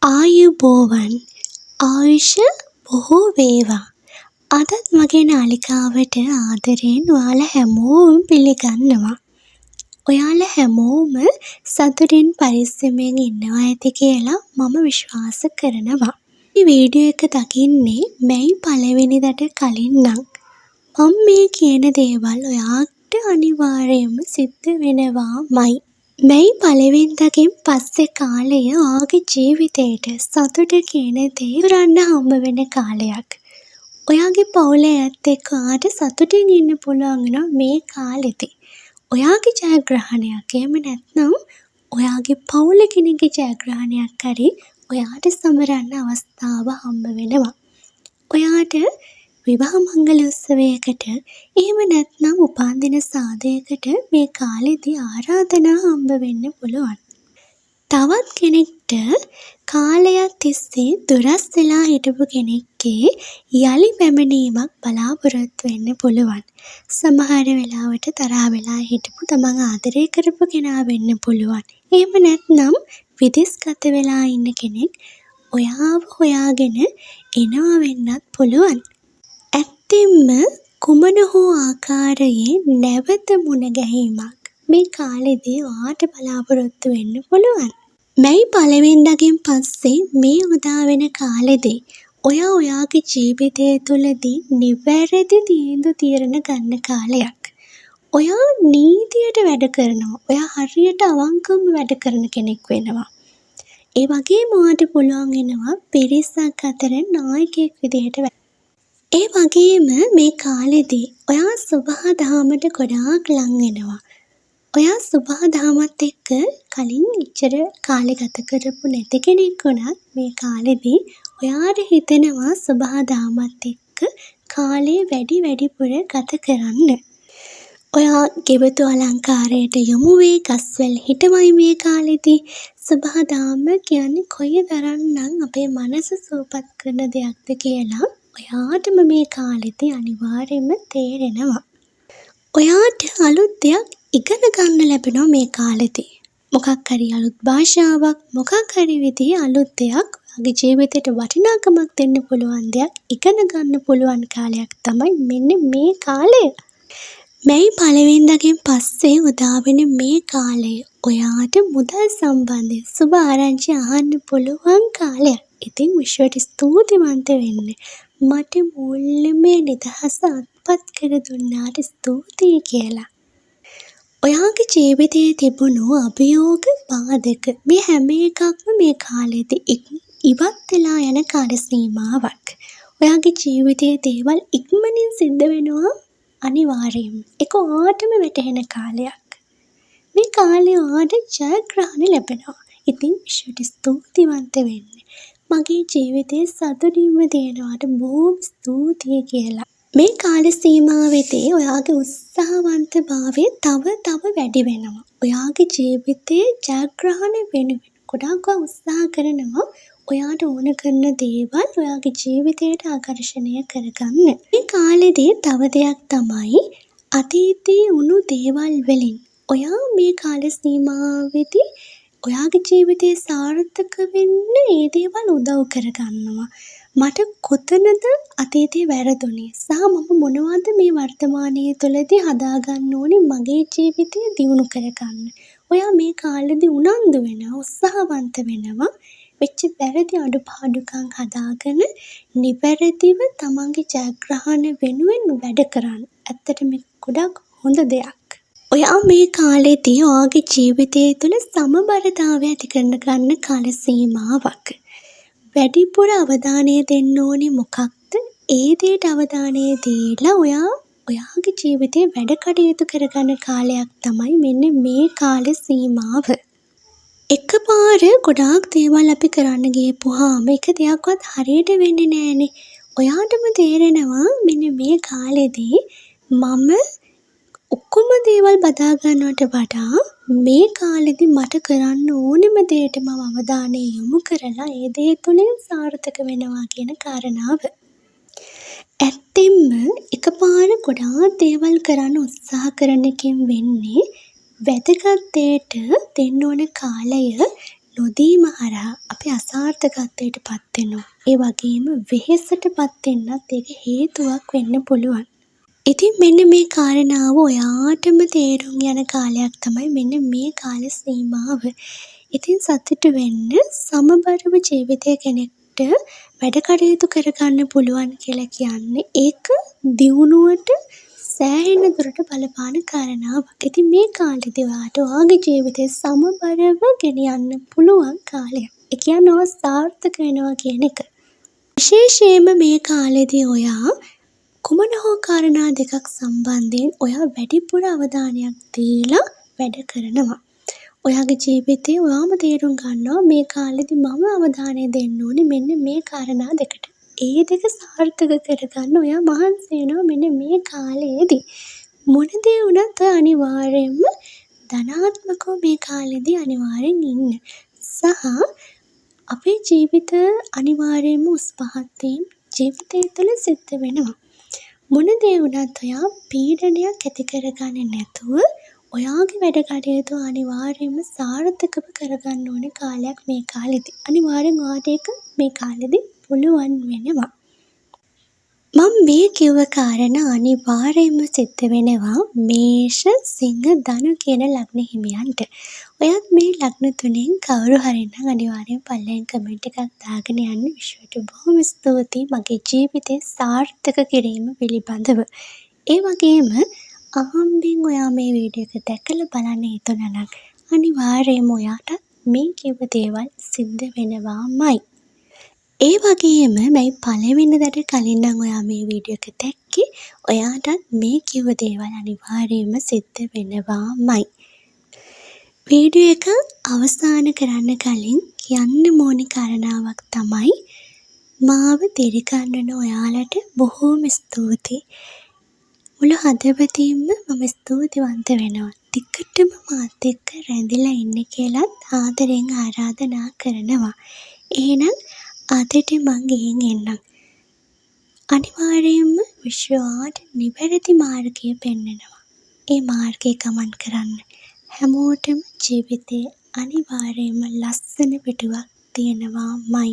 ආයුබෝවන් ආයුෂ බොහෝ වේවා. අදත් මගේ නාලිකාවට ආදරයෙන් ඔයාලා හැමෝම පිළිගන්නවා. ඔයාලා හැමෝම සතුටින් පරිස්සමෙන් ඉන්නවා ඇති කියලා මම විශ්වාස කරනවා. මේ වීඩියෝ එක දකින්නේ මැයි පළවෙනිදාට කලින් නම් මම මේ කියන දේවල් ඔයාට අනිවාර්යයෙන්ම සිද්ධ වෙනවාමයි. මැයි පළවෙනිදාකින් පස්සේ කාලය ඔයාගේ ජීවිතේට සතුට කියන දේ කරන්න හම්බ වෙන කාලයක්. ඔයාගේ පවුලේ අයත් එක්ක ඔයාට සතුටින් ඉන්න පුළුවන් වෙනවා මේ කාලෙදී. ඔයාගේ ජයග්‍රහණයක් එහෙම නැත්නම් ඔයාගේ පවුලේ කෙනෙක්ගේ ජයග්‍රහණයක් හරි ඔයාට සමරන්න අවස්ථාව හම්බ වෙනවා. ඔයාට විවාහ මංගල උත්සවයකට එහෙම නැත්නම් උපන්දින සාදයකට මේ කාලෙදී ආරාධනා හම්බ වෙන්න පුළුවන්. තවත් කෙනෙක්ට කාලයක් තිස්සේ දුරස් වෙලා හිටපු කෙනෙක්ගේ යලි පැමිණීමක් බලාපොරොත්තු වෙන්න පුළුවන්. සමහර වෙලාවට තරහ වෙලා හිටපු තමන් ආදරය කරපු කෙනා වෙන්න පුළුවන්. එහෙම නැත්නම් විදෙස්ගත වෙලා ඉන්න කෙනෙක් ඔයාව හොයාගෙන එනවා වෙන්නත් පුළුවන්. ඇත්තෙන්ම කුමන හෝ ආකාරයේ නැවත මුණ ගැහිමක් මේ කාලෙදී ඔයාට බලාපොරොත්තු වෙන්න පුළුවන්. මැයි පළවෙනිදාකින් පස්සේ මේ උදා වෙන කාලෙදී ඔයා ඔයාගේ ජීවිතය තුළදී නිවැරදි තීරණ ගන්න කාලයක්. ඔයා නීතියට වැඩ කරනවා. ඔයා හරියට අවංකවම වැඩ කරන කෙනෙක් වෙනවා. ඒ වගේම ඔයාට පුළුවන් වෙනවා පිරිසක් අතර නායකයෙක් විදිහට ඒ වගේම මේ කාලෙදී ඔයා සබහා දහමට ගොඩාක් ලං වෙනවා. ඔයා සබහා දහමත් එක්ක කලින් ඉච්චර කාලේ ගත කරපු නැති කෙනෙක් වුණත් මේ කාලෙදී ඔයාට හිතෙනවා සබහා දහමත් එක්ක කාලේ වැඩිපුර ගත කරන්න. ඔයා ගෙවතු අලංකාරයට යොමු වේ ගස්වැල් හිටවයි මේ කාලෙදී. සබහා දහම කියන්නේ කොයිතරම්නම් අපේ මනස සුවපත් කරන දෙයක්ද කියලා ඔයාටම මේ කාලෙදී අනිවාර්යයෙන්ම තේරෙනවා. ඔයාට අලුත් දෙයක් ඉගෙන ගන්න ලැබෙනවා මේ කාලෙදී. මොකක් හරි අලුත් භාෂාවක්, මොකක් හරි විදිහේ අලුත් දෙයක් ඔයාගේ ජීවිතේට වටිනාකමක් දෙන්න පුළුවන් දෙයක් ඉගෙන ගන්න පුළුවන් කාලයක් තමයි මෙන්න මේ කාලය. මැයි පළවෙනිදාකින් පස්සේ උදා වෙන මේ කාලය ඔයාට මුදල් සම්බන්ධයෙන් සුබ ආරංචි අහන්න පුළුවන් කාලයක්. ඉතින් විශ්වයට ස්තුතිවන්ත වෙන්න. මට මුල්ලේ නිදහස අත්පත් කර දුන්නාට ස්තුතියි කියලා. ඔයාගේ ජීවිතයේ තිබුණු අභියෝග බාධක මේ හැම එකක්ම මේ කාලෙදී ඉවත් වෙලා යන කාල සීමාවක්. ඔයාගේ ජීවිතයේ දේවල් ඉක්මනින් සිද්ධ වෙනවා අනිවාර්යයෙන්ම. ඒක ඔයාටම වැටහෙන කාලයක්. මේ කාලේ ඔයාට ජයග්‍රහණ ලැබෙනවා. ඉතින් විශ්වයට ස්තුතිවන්ත වෙන්න. මගේ ජීවිතයේ සතුටින්ම තියෙනවාට බොහොම ස්තුතියි කියලා. මේ කාල සීමාවෙදී ඔයාගේ උත්සාහවන්තභාවය තව වැඩි වෙනවා. ඔයාගේ ජීවිතයේ ජයග්‍රහණ වෙනුවෙන් ගොඩාක් උත්සාහ කරනවා. ඔයාට ඕන කරන දේවල් ඔයාගේ ජීවිතයට ආකර්ෂණය කරගන්න. මේ කාලෙදී තව දෙයක් තමයි අතීතයේ වුණු දේවල් වලින් ඔයා මේ කාල සීමාවෙදී ඔයාගේ ජීවිතේ සාර්ථක වෙන්න ඒ දේවල් උදව් කරගන්නවා. මට කොතනද අතීතේ වැරදුනේ සහ මම මොනවද මේ වර්තමානයේ තුලදී හදාගන්න ඕනේ මගේ ජීවිතය දියුණු කරගන්න. ඔයා මේ කාලෙදී උනන්දු වෙනවා, උත්සාහවන්ත වෙනවා. වෙච්ච වැරදි අඩුපාඩුකම් හදාගෙන නිවැරදිව තමන්ගේ ජයග්‍රහණ වෙනුවෙන් වැඩ කරන්න. ඇත්තට මේ ගොඩක් හොඳ දෙයක්. ඔයා මේ කාලෙදී ඔයාගේ ජීවිතය තුළ සමබරතාවය ඇති කරගන්න කාල සීමාවක්. වැඩිපුර අවධානය දෙන්න ඕනේ මොකක්ද? ඒ දේට අවධානය දීලා ඔයාගේ ජීවිතේ වැඩ කටයුතු කරගන්න කාලයක් තමයි මෙන්න මේ කාල සීමාව. එකපාර ගොඩාක් දේවල් අපි කරන්න ගියපුවාම එක දෙයක්වත් හරියට වෙන්නේ නැහනේ. ඔයාටම තේරෙනවා මෙන්න මේ කාලෙදී මම ඔක්කොම දේවල් බදා ගන්නවට වඩා මේ කාලෙදී මට කරන්න ඕනෙම දෙයට මම අවධානය යොමු කරලා ඒ දේ තුළින් සාර්ථක වෙනවා කියන කාරණාව. ඇත්තෙන්ම එකපාර ගොඩාක් දේවල් කරන්න උත්සාහ කරන එකෙන් වෙන්නේ වැදගත් දෙයට දෙන්න ඕන කාලය නොදීම හරහා අපි අසාර්ථක අසාර්ථකත්වයට පත් වෙනවා. ඒ වගේම වෙහෙසට පත් වෙන්නත් ඒක හේතුවක් වෙන්න පුළුවන්. ඉතින් මෙන්න මේ කාරණාව ඔයාටම තේරුම් යන කාලයක් තමයි මෙන්න මේ කාල සීමාව. ඉතින් සතුටු වෙන්න සමබරව ජීවිතය කෙනෙක්ට වැඩ කටයුතු කරගන්න පුළුවන් කියලා කියන්නේ ඒක දියුණුවට සෑහෙන දුරට බලපාන කාරණාවක්. ඉතින් මේ කාලෙදි ඔයාට ඔයාගේ ජීවිතය සමබරව ගෙනියන්න පුළුවන් කාලයක්. ඒ කියන්නේ ඔයා සාර්ථක වෙනවා කියන එක. විශේෂයෙන්ම මේ කාලෙදි ඔයා කුමන හෝ කාරණා දෙකක් සම්බන්ධයෙන් ඔයා වැඩිපුර අවධානයක් දීලා වැඩ කරනවා. ඔයාගේ ජීවිතේ ඔයාම තේරුම් ගන්නවා මේ කාලෙදි මම අවධානය දෙන්න ඕනේ මෙන්න මේ කාරණා දෙකට. ඒ දෙක සාර්ථක කරගන්න ඔයා මහන්සි වෙනවා මෙන්න මේ කාලයේදී. මොන දේ වුණත් ඔයා අනිවාර්යයෙන්ම ධනාත්මකව මේ කාලෙදි අනිවාර්යෙන් ඉන්න. සහ අපේ ජීවිත අනිවාර්යයෙන්ම උස් පහත් වීම් ජීවිතය තුළ සිද්ධ වෙනවා. මොන දේ වුණත් ඔයා පීඩනයක් ඇති කරගන්නේ නැතුව ඔයාගේ වැඩ කටයුතු අනිවාර්යයෙන්ම සාර්ථකව කරගන්න ඕන කාලයක් මේ කාලෙදි. අනිවාර්යෙන් ඔයාට ඒක මේ කාලෙදි පුළුවන් වෙනවා. මම මේ කිව්ව කාරණා අනිවාර්යයෙන්ම සිද්ධ වෙනවා මේෂ, සිංහ, ධනු කියන ලග්න හිමියන්ට. ඔයත් මේ ලග්න තුනෙන් කවුරු හරි නම් අනිවාර්යෙන් පල්ලෙන් කමෙන්ට් එකක් දාගෙන යන්න. විශ්වයට බොහොම ස්තුතියි මගේ ජීවිතේ සාර්ථක කිරීම පිළිබඳව. ඒ වගේම අහම්බෙන් ඔයා මේ වීඩියෝ එක දැකලා බලන්න හිතුණා නම් අනිවාර්යයෙන්ම ඔයාට මේ කිව්ව දේවල් සිද්ධ වෙනවාමයි. ඒ වගේම මේ පළවෙනිදට කලින් නම් ඔයා මේ වීඩියෝ එක දැක්කේ ඔයාටත් මේ කිව්ව දේවල් අනිවාර්යයෙන්ම සිද්ධ වෙනවාමයි. වීඩියෝ එක අවසන් කරන්න කලින් කියන්න ඕනි කාරණාවක් තමයි මාව දිරිගන්වන ඔයාලට බොහෝම ස්තුතියි. මුළු හදවතින්ම මම ස්තුතිවන්ත වෙනවා. ටිකටම මාත් එක්ක රැඳිලා ඉන්න කියලාත් ආදරෙන් ආරාධනා කරනවා. එහෙනම් අදට මං ගිහින් එන්නම්. අනිවාර්යයෙන්ම විශ්වාට නිවැරදි මාර්ගය පෙන්වනවා. ඒ මාර්ගයේ ගමන් කරන්න. හැමෝටම ජීවිතේ අනිවාර්යයෙන්ම ලස්සන පිටුවක් තියෙනවාමයි.